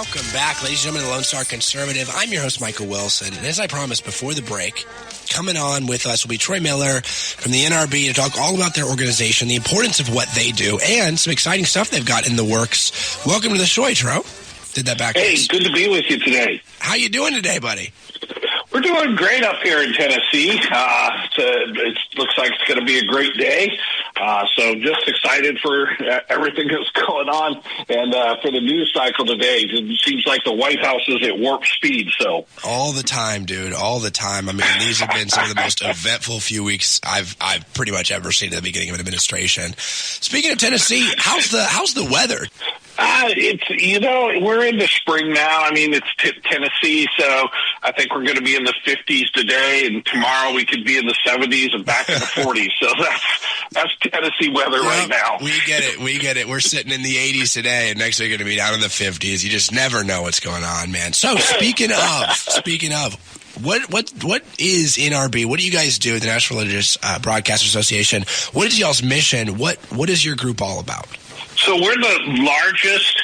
Welcome back, ladies and gentlemen, to the Lone Star Conservative. I'm your host, Michael Wilson, and as I promised before the break, coming on with us will be Troy Miller from the NRB to talk all about their organization, the importance of what they do, and some exciting stuff they've got in the works. Welcome to the show, Tro. Did that back. Hey, good to be with you today. How you doing today, buddy? We're doing great up here in Tennessee. It looks like it's going to be a great day. So just excited for everything that's going on. And for the news cycle today, it seems like the White House is at warp speed. So all the time, dude, all the time. I mean, these have been some of the most eventful few weeks I've pretty much ever seen at the beginning of an administration. Speaking of Tennessee, how's the weather? We're into spring now. I mean, it's Tennessee, so I think we're going to be in the 50s today, and tomorrow we could be in the 70s and back in the 40s. So that's Tennessee weather right now. We get it. We're sitting in the 80s today, and next week we're going to be down in the 50s. You just never know what's going on, man. So speaking of, what is NRB? What do you guys do at the National Religious Broadcasters Association? What is y'all's mission? What is your group all about? So we're the largest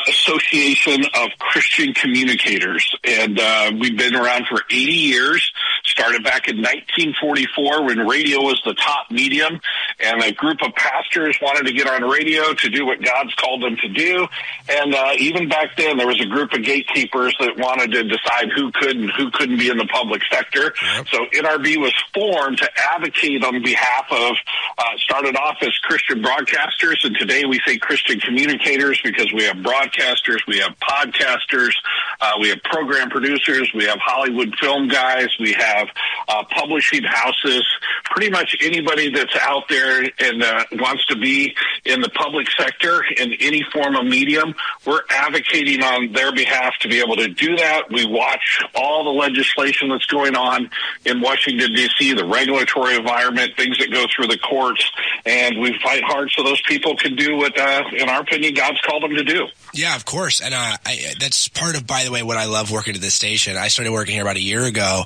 association of Christian communicators, and we've been around for 80 years. Started back in 1944 when radio was the top medium, and a group of pastors wanted to get on radio to do what God's called them to do. And even back then, there was a group of gatekeepers that wanted to decide who could and who couldn't be in the public sector. Yep. So NRB was formed to advocate on behalf of, started off as Christian broadcasters, and today we say Christian communicators because we have broadcasters, we have podcasters, we have program producers, we have Hollywood film guys, we have publishing houses, pretty much anybody that's out there and wants to be in the public sector in any form of medium. We're advocating on their behalf to be able to do that. We watch all the legislation that's going on in Washington, D.C., the regulatory environment, things that go through the courts, and we fight hard so those people can do what, in our opinion, God's called them to do. Yeah, of course. And that's part of, by the way, what I love working at this station. I started working here about a year ago,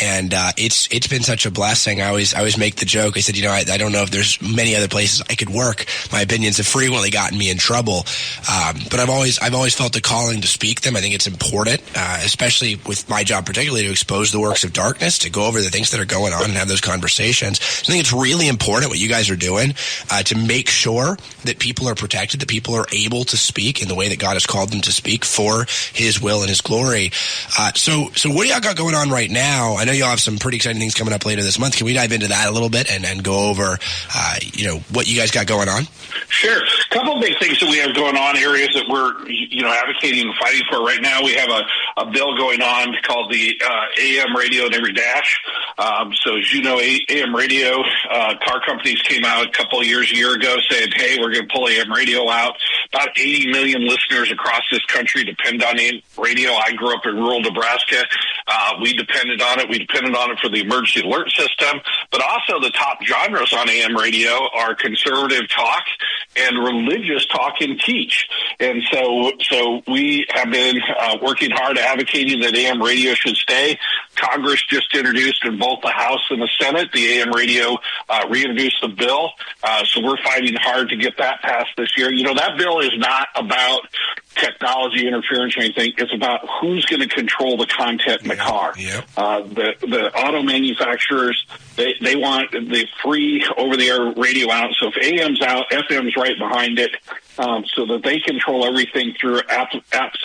and it's been such a blessing. I always make the joke. I said, I don't know if there's many other places I could work. My opinions have frequently gotten me in trouble, but I've always felt the calling to speak them. I think it's important, especially with my job particularly, to expose the works of darkness, to go over the things that are going on and have those conversations. So I think it's really important what you guys are doing to make sure that people are protected, that people are able to speak in the way that God has called them to speak for His will and His glory. So what do y'all got going on right now? I know y'all have some pretty exciting things coming up later this month. Can we dive into that a little bit and go over, what you guys got going on? Sure. A couple of big things that we have going on, areas that we're, advocating and fighting for right now. We have a bill going on called the AM radio in every dash. So as you know, AM radio, car companies came out a year ago saying, hey, we're going to pull AM radio out. About 80 million listeners across this country depend on AM radio. I grew up in rural Nebraska. We depended on it. We depended on it for the emergency alert system, but also the top genres on AM radio are conservative talk and religious talk and teach. And so we have been working hard advocating that AM radio should stay. Congress just introduced in both the House and the Senate, the AM radio reintroduced the bill. So we're fighting hard to get that passed this year. That bill is not about technology interference or anything. It's about who's going to control the content in the car. Yep. The auto manufacturers, they want the free over-the-air radio out. So if AM's out, FM's right behind it, so that they control everything through app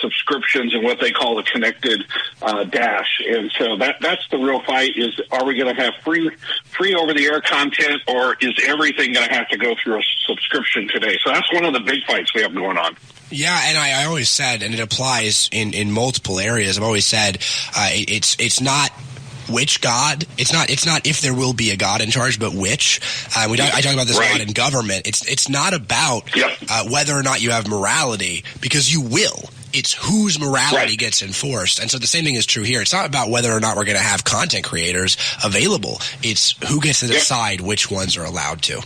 subscriptions and what they call the connected dash. And so that's the real fight is, are we going to have free over-the-air content, or is everything going to have to go through a subscription today? So that's one of the big fights we have going on. Yeah, and I always said, and it applies in multiple areas, I've always said it's not which God. It's not if there will be a God in charge, but which. I talk about this a lot in government. It's not about whether or not you have morality, because you will. It's whose morality gets enforced. And so the same thing is true here. It's not about whether or not we're going to have content creators available. It's who gets to decide which ones are allowed to.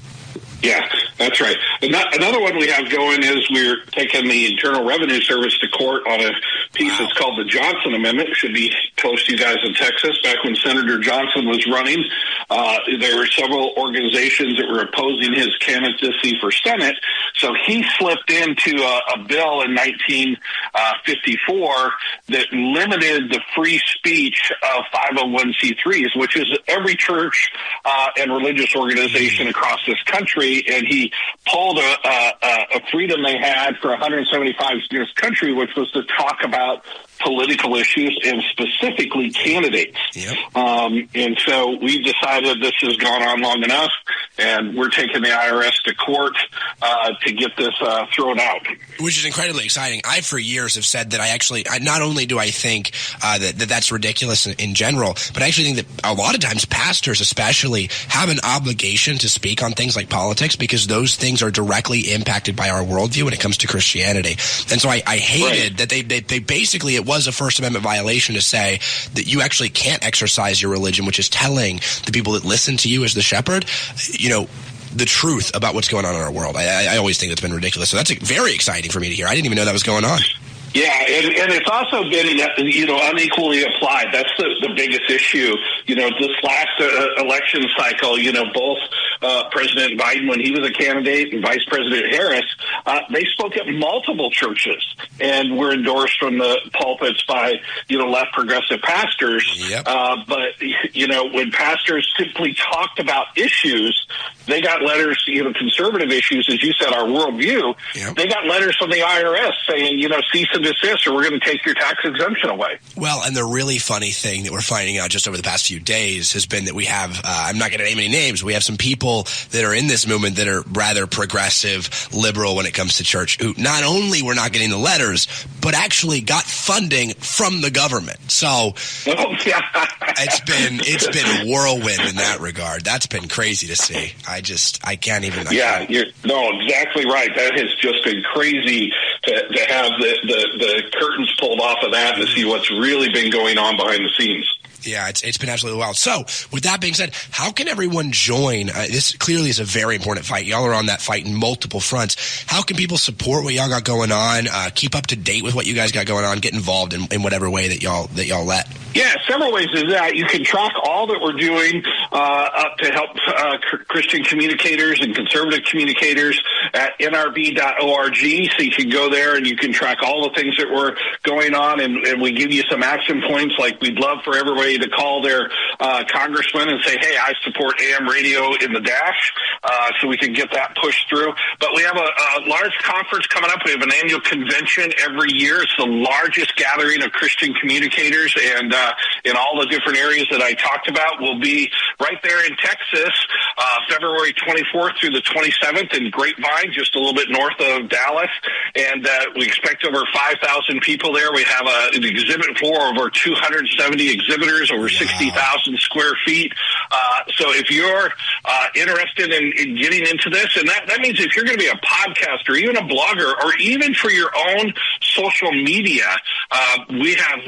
Yeah, that's right. Another one we have going is we're taking the Internal Revenue Service to court on a piece that's called the Johnson Amendment. It should be close to you guys in Texas, back when Senator Johnson was running, there were several organizations that were opposing his candidacy for Senate. So he slipped into a bill in 1954 that limited the free speech of 501c3s, which is every church and religious organization across this country. And he pulled a freedom they had for 175 years in this country, which was to talk about political issues and specifically candidates. Yep. And so we decided this has gone on long enough, and we're taking the IRS to court to get this thrown out. Which is incredibly exciting. I, for years, have said that I not only do I think that's ridiculous in general, but I actually think that a lot of times pastors especially have an obligation to speak on things like politics because those things are directly impacted by our worldview when it comes to Christianity. And so I hated that they basically, it was a First Amendment violation to say that you actually can't exercise your religion, which is telling the people that listen to you as the shepherd, the truth about what's going on in our world. I always think that's been ridiculous. So that's very exciting for me to hear. I didn't even know that was going on. Yeah, and it's also been, unequally applied. That's the biggest issue. This last election cycle, both President Biden, when he was a candidate, and Vice President Harris, they spoke at multiple churches and were endorsed from the pulpits by, left progressive pastors. Yep. But when pastors simply talked about issues, they got letters, conservative issues, as you said, our worldview. Yep. They got letters from the IRS saying, cease and desist, or we're going to take your tax exemption away. Well, and the really funny thing that we're finding out just over the past few days has been that we have, I'm not going to name any names, we have some people that are in this movement that are rather progressive, liberal when it comes to church, who not only were not getting the letters, but actually got funding from the government. So it's been a whirlwind in that regard. That's been crazy to see. I can't even. You're exactly right. That has just been crazy to have the curtains pulled off of that and to see what's really been going on behind the scenes. Yeah, it's been absolutely wild. So, with that being said, how can everyone join? This clearly is a very important fight. Y'all are on that fight in multiple fronts. How can people support what y'all got going on, keep up to date with what you guys got going on, get involved in whatever way that y'all let? Yeah, several ways is that. You can track all that we're doing up to help Christian communicators and conservative communicators at nrb.org. So you can go there and you can track all the things that we're going on, and we give you some action points, like we'd love for everybody to call their congressman and say, hey, I support AM radio in the dash, so we can get that pushed through. But we have a large conference coming up. We have an annual convention every year. It's the largest gathering of Christian communicators, and in all the different areas that I talked about. We'll be right there in Texas, February 24th through the 27th in Grapevine, just a little bit north of Dallas. And we expect over 5,000 people there. We have an exhibit floor of over 270 exhibitors, over 60,000 square feet. So if you're interested in getting into this, and that means if you're going to be a podcaster, even a blogger, or even for your own social media, we have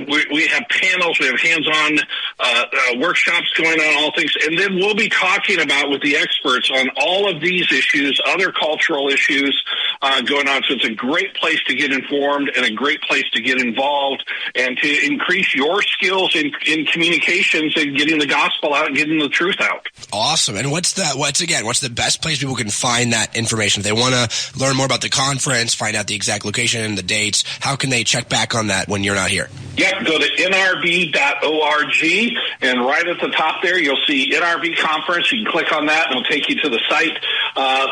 panels, we have hands-on workshops going on, all things, and then we'll be talking about with the experts on all of these issues, other cultural issues going on. So it's a great place to get informed and a great place to get involved and to increase your skills in communications and getting the gospel out and getting the truth out. Awesome. And what's the best place people can find that information? If they want to learn more about the conference, find out the exact location and the dates, how can they check back on that when you're not here? Yep, go to nrb.org, and right at the top there, you'll see NRB Conference. You can click on that, and it'll take you to the site.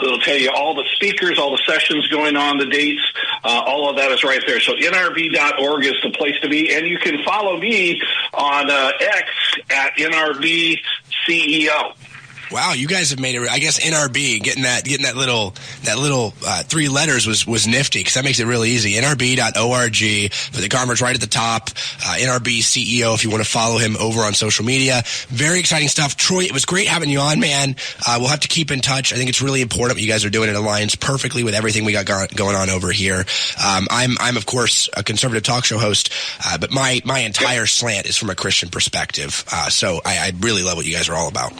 It'll tell you all the speakers, all the sessions going on, the dates, all of that is right there. So nrb.org is the place to be, and you can follow me on X at NRBCEO. Wow, you guys have made it. I guess NRB getting that little 3 letters was nifty, because that makes it really easy. NRB.org for the conference right at the top. NRB CEO if you want to follow him over on social media. Very exciting stuff, Troy. It was great having you on, man. We'll have to keep in touch. I think it's really important what you guys are doing. It aligns perfectly with everything we got going on over here. I'm of course a conservative talk show host, but my entire slant is from a Christian perspective. So I really love what you guys are all about.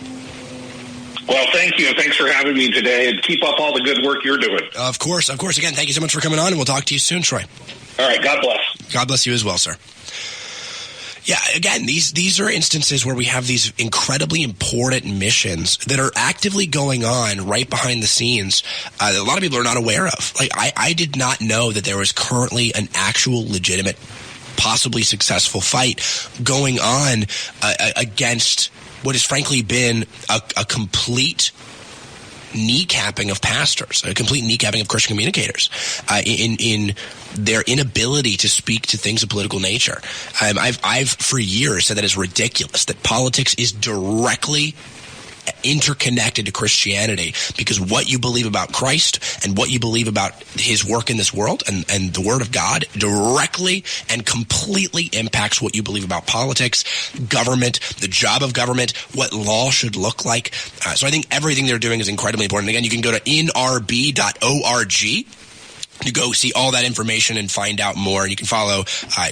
Well, thank you. Thanks for having me today, and keep up all the good work you're doing. Of course. Again, thank you so much for coming on, and we'll talk to you soon, Troy. All right. God bless. God bless you as well, sir. Yeah, again, these are instances where we have these incredibly important missions that are actively going on right behind the scenes. A lot of people are not aware of. Like, I did not know that there was currently an actual legitimate, possibly successful fight going on against what has frankly been a complete kneecapping of pastors, a complete kneecapping of Christian communicators in their inability to speak to things of political nature. I've for years said that it's ridiculous that politics is directly interconnected to Christianity, because what you believe about Christ and what you believe about his work in this world and the word of God directly and completely impacts what you believe about politics, government, the job of government, what law should look like. So I think everything they're doing is incredibly important. Again, you can go to nrb.org to go see all that information and find out more. And you can follow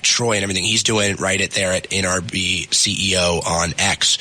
Troy and everything he's doing right at there at NRB CEO on X.